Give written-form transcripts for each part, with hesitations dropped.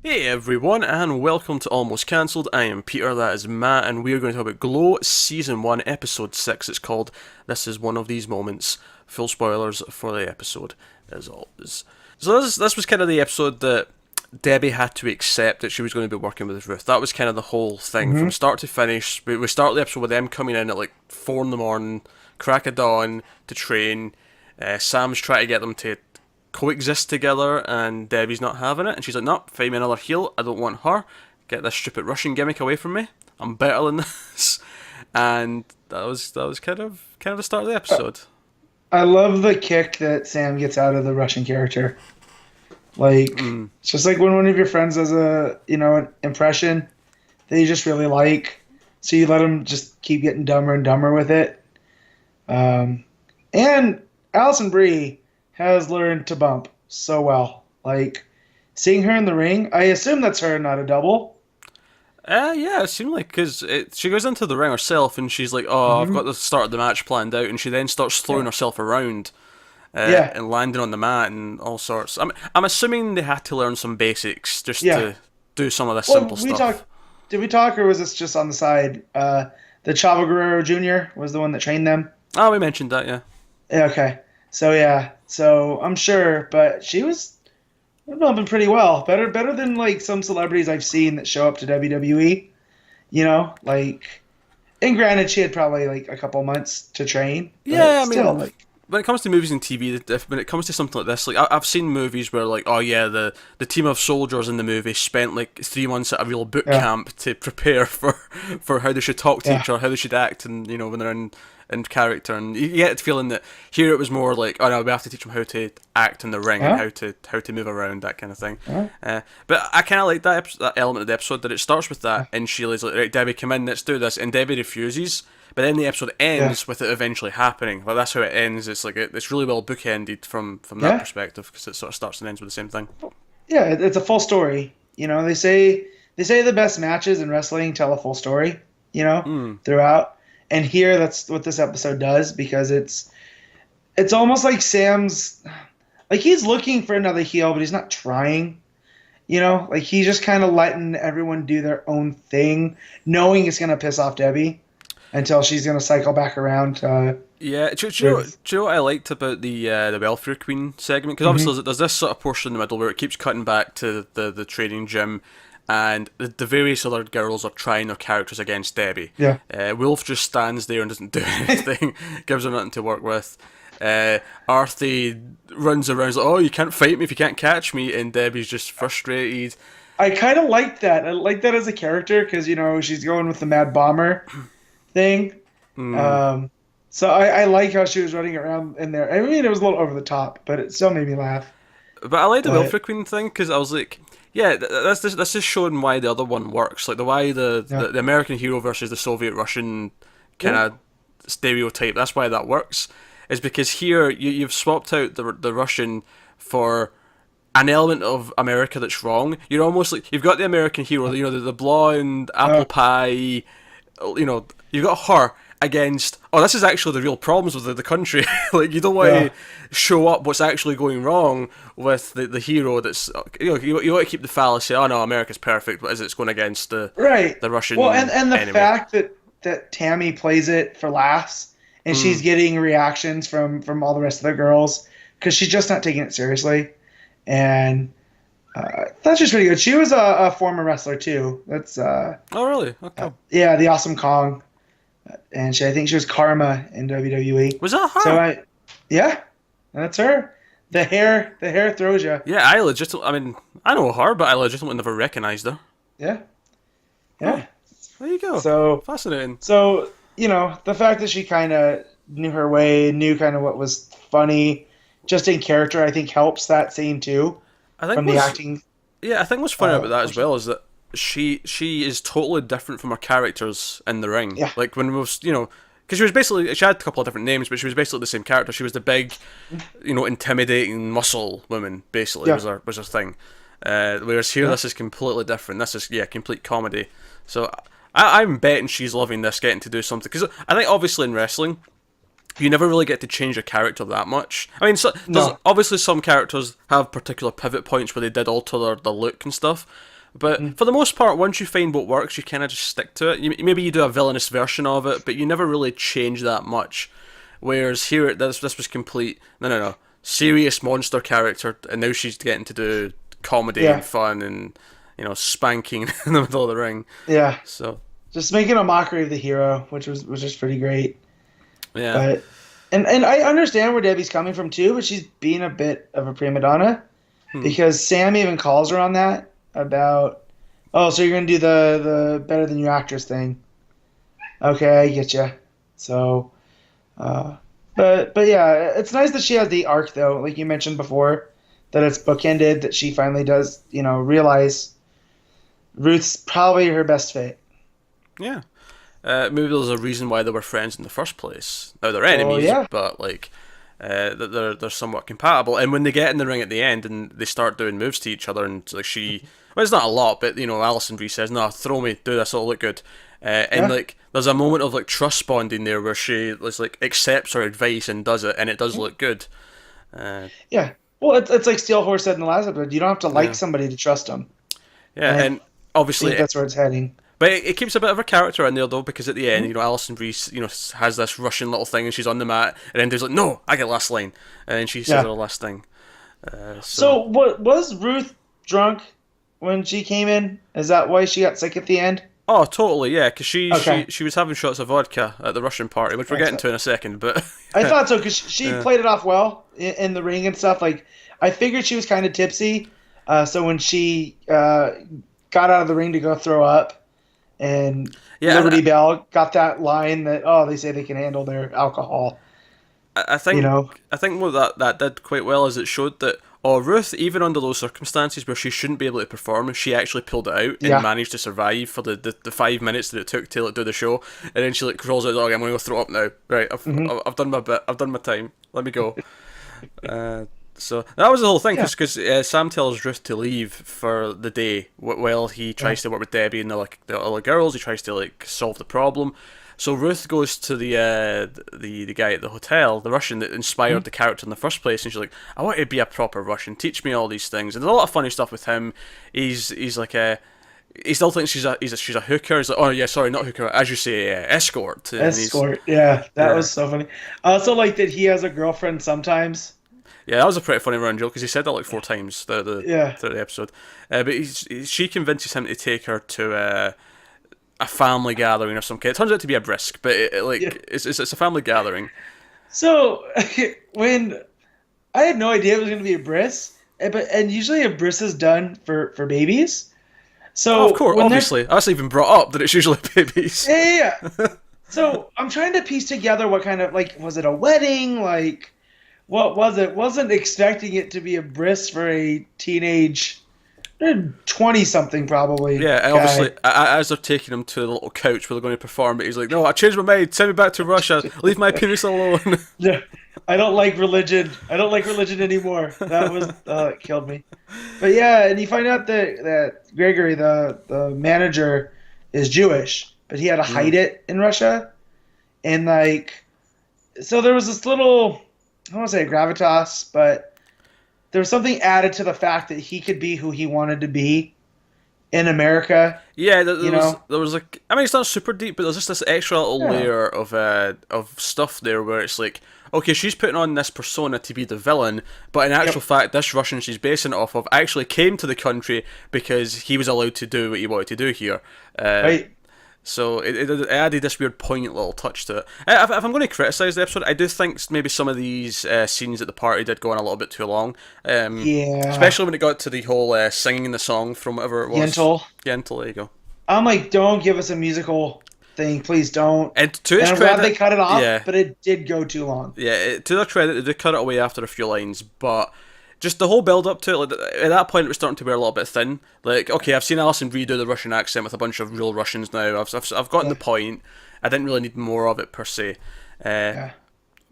Hey everyone, and welcome to Almost Cancelled. I am Peter, that is Matt, and we are going to talk about Glow Season 1, Episode 6. It's called This Is One of These Moments. Full spoilers for the episode, as always. So this was kind of the episode that Debbie had to accept that she was going to be working with Ruth. That was kind of the whole thing, from Hmm. start to finish. We start the episode with them coming in at like 4 in the morning, crack of dawn, to train. Sam's trying to get them to coexist together, and Debbie's not having it, and she's like, "Nope, find me another heel. I don't want her. Get this stupid Russian gimmick away from me. I'm better than this." And that was kind of the start of the episode. I love the kick that Sam gets out of the Russian character. Like, Mm. it's just like when one of your friends does an impression that you just really like, so you let him just keep getting dumber and dumber with it. And Alison Brie has learned to bump so well. Like, seeing her in the ring, I assume that's her, not a double. Yeah, it seemed like because she goes into the ring herself, and she's like, "Oh, I've got Hmm. the start of the match planned out," and she then starts throwing Yeah. herself around Yeah. and landing on the mat and all sorts. I'm assuming they had to learn some basics just Yeah. to do some of this Well, simple we stuff. talked. Did we talk, or was this just on the side? The Chavo Guerrero Jr. was the one that trained them. Oh, we mentioned that, yeah. Yeah, okay. So yeah. So I'm sure, but she was bumping pretty well. Better than like some celebrities I've seen that show up to WWE. Like, and granted, she had probably like a couple months to train, Yeah, but I still, mean, like, when it comes to movies and TV, when it comes to something like this, like I've seen movies where like, oh yeah, the team of soldiers in the movie spent like 3 months at a real boot yeah, camp to prepare for how they should talk to yeah, each other, how they should act, and when they're in character, and you get the feeling that here it was more like, oh no, we have to teach them how to act in the ring and huh? how to move around, that kind of thing. Huh? But I kind of like that element of the episode that it starts with Yeah, that, and Sheila's like, right, Debbie, come in, let's do this, and Debbie refuses. But then the episode yeah, ends with it eventually happening. Like that's how it ends. It's like it's really well bookended from that yeah. perspective because it sort of starts and ends with the same thing. Yeah, it's a full story. They say the best matches in wrestling tell a full story. Mm. Throughout, and here that's what this episode does because it's almost like Sam's like he's looking for another heel, but he's not trying. Like he's just kind of letting everyone do their own thing, knowing it's gonna piss off Debbie until she's gonna cycle back around to Yeah, Ruth. do you know what I liked about the Welfare Queen segment? Because obviously Hmm. there's this sort of portion in the middle where it keeps cutting back to the training gym, and the various other girls are trying their characters against Debbie. Yeah, Wolf just stands there and doesn't do anything, gives her nothing to work with. Arthur runs around, he's like, "Oh, you can't fight me if you can't catch me," and Debbie's just frustrated. I kind of like that. I like that as a character because she's going with the Mad Bomber thing. Mm. Um, so I like how she was running around in there. I mean, it was a little over the top, but it still made me laugh. But I like the But Wilfred Queen thing because I was like, yeah, this is showing why the other one works. Like the why yeah, the American hero versus the Soviet Russian kind yeah, of stereotype. That's why that works. Is because here you've swapped out the Russian for an element of America that's wrong. You're almost like you've got the American hero, the blonde apple uh, pie, you've got her against, oh, this is actually the real problems with the country. Like you don't want yeah, to show up what's actually going wrong with the hero. That's you want to keep the fallacy, oh no, America's perfect, but as it's going against right. the Well, and Russian and the enemy. fact that Tammy plays it for laughs and she's Mm. getting reactions from all the rest of the girls because she's just not taking it seriously, and that's just really good. She was a former wrestler too. That's Oh really? Okay. yeah, the Awesome Kong, and I think she was Karma in WWE. Was that So her? yeah, that's her. The hair throws you. Yeah, I legitimately. I mean, I know her, but I legitimately never recognised her. Yeah, Huh. yeah. There you go. So Fascinating. so the fact that she kind of knew her way, knew kind of what was funny, just in character, I think helps that scene too I think from the what's acting Yeah, I think what's funny about that as portion. well is that she is totally different from her characters in the ring. Yeah, Like when we was, because she had a couple of different names, but she was basically the same character. She was the big, intimidating muscle woman. Basically, yeah, was her thing. Whereas here, yeah. this is completely different. This is complete comedy. So I'm betting she's loving this, getting to do something. Because I think obviously in wrestling, you never really get to change your character that much. I mean, there's No, obviously some characters have particular pivot points where they did alter their look and stuff, But for the most part, once you find what works, you kind of just stick to it. Maybe you do a villainous version of it, but you never really change that much. Whereas here, this was complete. No. Serious monster character, and now she's getting to do comedy and Yeah, fun and spanking in the middle of the ring. yeah. So Just making a mockery of the hero, which is pretty great. yeah. But and I understand where Debbie's coming from too, but she's being a bit of a prima donna because Sam even calls her on that about, oh, so you're gonna do the better than you actress thing. Okay, I get you. So, but yeah, it's nice that she has the arc though, like you mentioned before, that it's bookended. That she finally does, realize Ruth's probably her best fit. Yeah. Maybe there's a reason why they were friends in the first place. Now they're Well, enemies, yeah, but like they're somewhat compatible. And when they get in the ring at the end and they start doing moves to each other, and like well, it's not a lot, but Alison Brie says, "No, throw me, do this, it'll look good." And yeah, like there's a moment of like trust bonding there where she was like accepts her advice and does it, and it does look good. Uh, yeah. Well, it's like Steel Horse said in the last episode. You don't have to like yeah, somebody to trust them, yeah, and I and obviously think that's where it's heading. but it keeps a bit of her character in there though, because at the end, Alison Brie, has this Russian little thing, and she's on the mat, and then there's like, "No, I get last line," and then she says Yeah. her last thing. So So what was Ruth drunk when she came in? Is that why she got sick at the end? oh, totally, yeah, because Okay. she was having shots of vodka at the Russian party, which we're getting to in a second, but I thought so because she yeah, played it off well in the ring and stuff. Like I figured she was kind of tipsy, so when she got out of the ring to go throw up, and yeah, Liberty Bell got that line that they say they can handle their alcohol. I You think know, what that did quite well is it showed that Ruth, even under those circumstances where she shouldn't be able to perform, she actually pulled it out and yeah. managed to survive for the 5 minutes that it took to do the show, and then she like crawls out, "Okay, I'm gonna go throw up now. Right, I've done my bit. I've done my time. Let me go." So that was the whole thing, Yeah, because Sam tells Ruth to leave for the day while he yeah. tries to work with Debbie and the other girls. He tries to like solve the problem. So Ruth goes to the guy at the hotel, the Russian that inspired the character in the first place, and she's like, "I want to be a proper Russian. Teach me all these things." And there's a lot of funny stuff with him. He's like a he still thinks she's a hooker. He's like, "Oh yeah, sorry, not hooker, as you say, escort." And he's Escort. Yeah, that yeah. was so funny. I also like that he has a girlfriend sometimes. Yeah, that was a pretty funny run joke because he said that like 4 times Yeah. throughout the episode. But she convinces him to take her to a family gathering or some kind. It turns out to be a brisk, but Yeah. it's a family gathering. So when I had no idea it was going to be a bris, and usually a bris is done for babies. Oh, of So course, when they're obviously, that's even brought up that it's usually babies. yeah, yeah, yeah. So I'm trying to piece together what kind of like was it a wedding? Like what was it? Wasn't expecting it to be a bris for a teenage 20 something probably Yeah, and guy. obviously, as they're taking him to the little couch where they're going to perform it, he's like, "No, I changed my mind. Send me back to Russia. Leave my penis alone." Yeah, I don't like religion. I don't like religion anymore. That was it killed me. But yeah, and you find out that Gregory, the manager, is Jewish, but he had to hide it in Russia, and like, so there was this little, I don't want to say gravitas, but there was something added to the fact that he could be who he wanted to be in America. Yeah, You know? there was like, I mean, it's not super deep, but there's just this extra little Yeah. layer of stuff there where it's like, okay, she's putting on this persona to be the villain, but in actual Yep. fact, this Russian she's basing it off of actually came to the country because he was allowed to do what he wanted to do here. Right. So it added this weird poignant little touch to it. If I'm going to criticise the episode, I do think maybe some of these scenes at the party did go on a little bit too long. Yeah. Especially when it got to the whole singing the song from whatever it was. Yentl. Yentl, there you go. I'm like, don't give us a musical thing, please don't. And to And its I'm glad credit, they cut it off, yeah, but it did go too long. yeah. To their credit, they did cut it away after a few lines, but just the whole build up to it. Like, at that point, it was starting to wear a little bit thin. Like, okay, I've seen Alison redo the Russian accent with a bunch of real Russians now. I've gotten Yeah. the point. I didn't really need more of it per se. Yeah.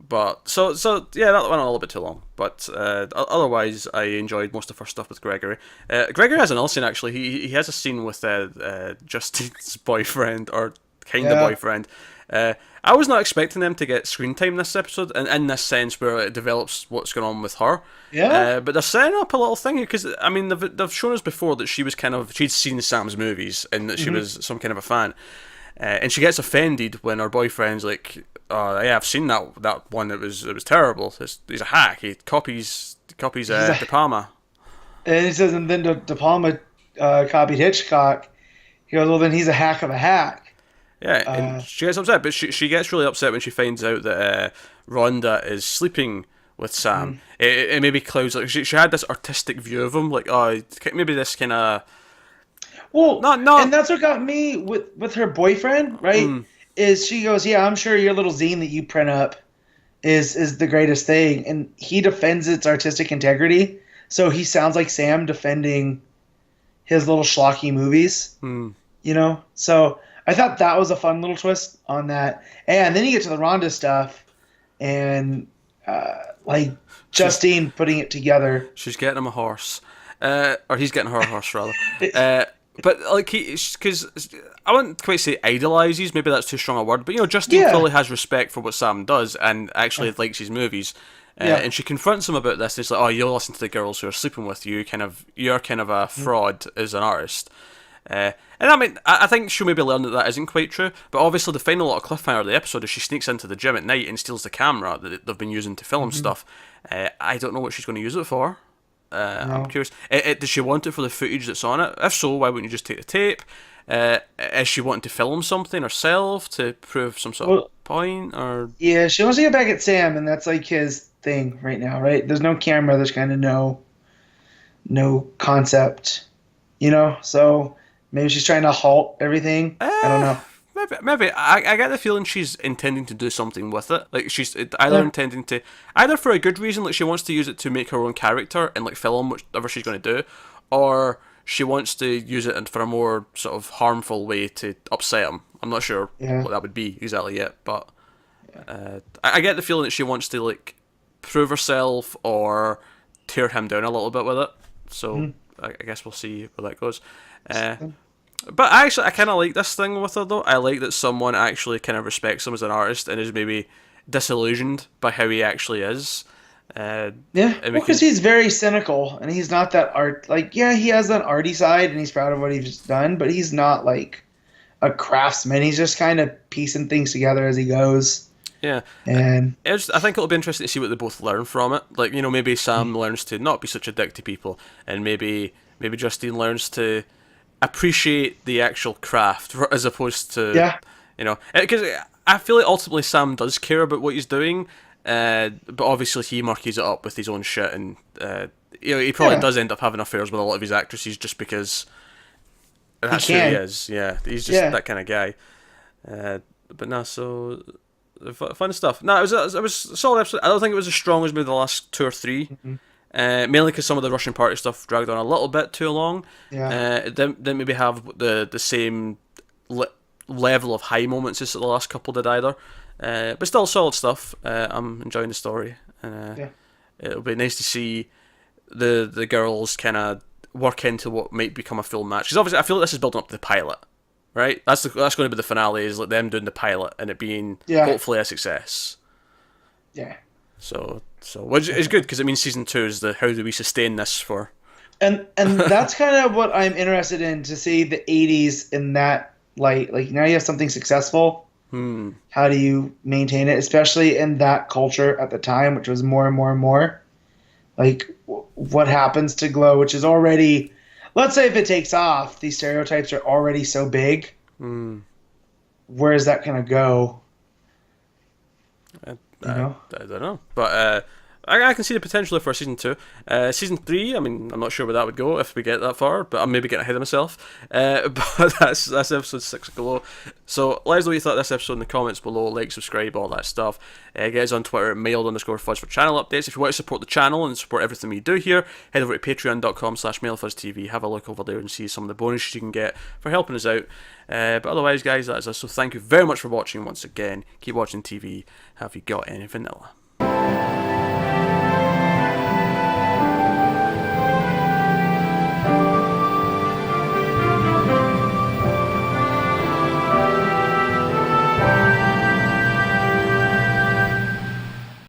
But so yeah, that went on a little bit too long. But otherwise, I enjoyed most of her stuff with Gregory. Gregory has another scene actually. He has a scene with Justine's boyfriend or kind of Yeah. boyfriend, I was not expecting them to get screen time this episode, and in this sense where it develops what's going on with her. Yeah. But they're setting up a little thing because I mean they've shown us before that she'd seen Sam's movies and that she was some kind of a fan, and she gets offended when her boyfriend's like, "Oh yeah, I've seen that one. It was terrible. He's a hack. He copies De Palma." And he says, and then De Palma copied Hitchcock. He goes, well, then he's a hack of a hack. Yeah, and she gets upset, but she gets really upset when she finds out that Rhonda is sleeping with Sam. It maybe clouds, like, she had this artistic view of him, like, oh, maybe this kind of... Well, not, and that's what got me with her boyfriend, right? Is she goes, yeah, I'm sure your little zine that you print up is the greatest thing. And he defends its artistic integrity. So he sounds like Sam defending his little schlocky movies, you know? So I thought that was a fun little twist on that. And then you get to the Rhonda stuff and, like, Justine putting it together. She's getting him a horse. Or he's getting her a horse, rather. But, like, because I wouldn't quite say idolizes, maybe that's too strong a word, but, you know, Justine clearly has respect for what Sam does and actually likes his movies. And she confronts him about this. It's like, oh, you'll listen to the girls who are sleeping with you. You're kind of a fraud as an artist. And I mean, I think she'll maybe learn that isn't quite true. But obviously, the final little cliffhanger of the episode is she sneaks into the gym at night and steals the camera that they've been using to film stuff. I don't know what she's going to use it for. No. I'm curious. Does she want it for the footage that's on it? If so, why wouldn't you just take the tape? Is she wanting to film something herself to prove some sort of point? Or yeah, she wants to get back at Sam, and that's like his thing right now, right? There's no camera. There's kind of no concept, you know. So maybe she's trying to halt everything. I don't know. Maybe. I get the feeling she's intending to do something with it. Like she's either intending to, either for a good reason, like she wants to use it to make her own character and like film whatever she's going to do, or she wants to use it for a more sort of harmful way to upset him. I'm not sure what that would be exactly yet, but I get the feeling that she wants to like prove herself or tear him down a little bit with it. So I guess we'll see where that goes. But actually, I kind of like this thing with her, though. I like that someone actually kind of respects him as an artist and is maybe disillusioned by how he actually is. Because he's very cynical, and he's not that art... Like, yeah, he has that arty side, and he's proud of what he's done, but he's not, like, a craftsman. He's just kind of piecing things together as he goes. Yeah. And I think it'll be interesting to see what they both learn from it. Like, you know, maybe Sam learns to not be such a dick to people, and maybe Justine learns to appreciate the actual craft as opposed to you know, because I feel like ultimately Sam does care about what he's doing, but obviously he murkies it up with his own shit, and you know, he probably does end up having affairs with a lot of his actresses just because that's who he is. Yeah, he's just that kind of guy. But no, so fun stuff. No, it was a solid episode. I don't think it was as strong as maybe the last 2 or 3. Mainly because some of the Russian party stuff dragged on a little bit too long. It didn't maybe have the same level of high moments as the last couple did either. But still solid stuff. I'm enjoying the story. It'll be nice to see the girls kind of work into what might become a full match. Because obviously I feel like this is building up to the pilot, right? That's going to be the finale, is like them doing the pilot and it being hopefully a success. Yeah. So which is good because it means season 2 is the how do we sustain this for. And that's kind of what I'm interested in, to see the 80s in that light. Like, now you have something successful. How do you maintain it, especially in that culture at the time, which was more and more and more? Like, what happens to g.l.o.w, which is already, let's say if it takes off, these stereotypes are already so big. Where is that going to go? I don't know, but I can see the potential for season 2. Season 3, I mean, I'm not sure where that would go if we get that far, but I'm maybe getting ahead of myself. But that's episode 6 of g.l.o.w. So let us know what you thought of this episode in the comments below. Like, subscribe, all that stuff. Get us on Twitter at mailed_fuzz for channel updates. If you want to support the channel and support everything we do here, head over to patreon.com/mailfuzztv. Have a look over there and see some of the bonuses you can get for helping us out. But otherwise, guys, that is us. So thank you very much for watching once again. Keep watching TV. Have you got any vanilla?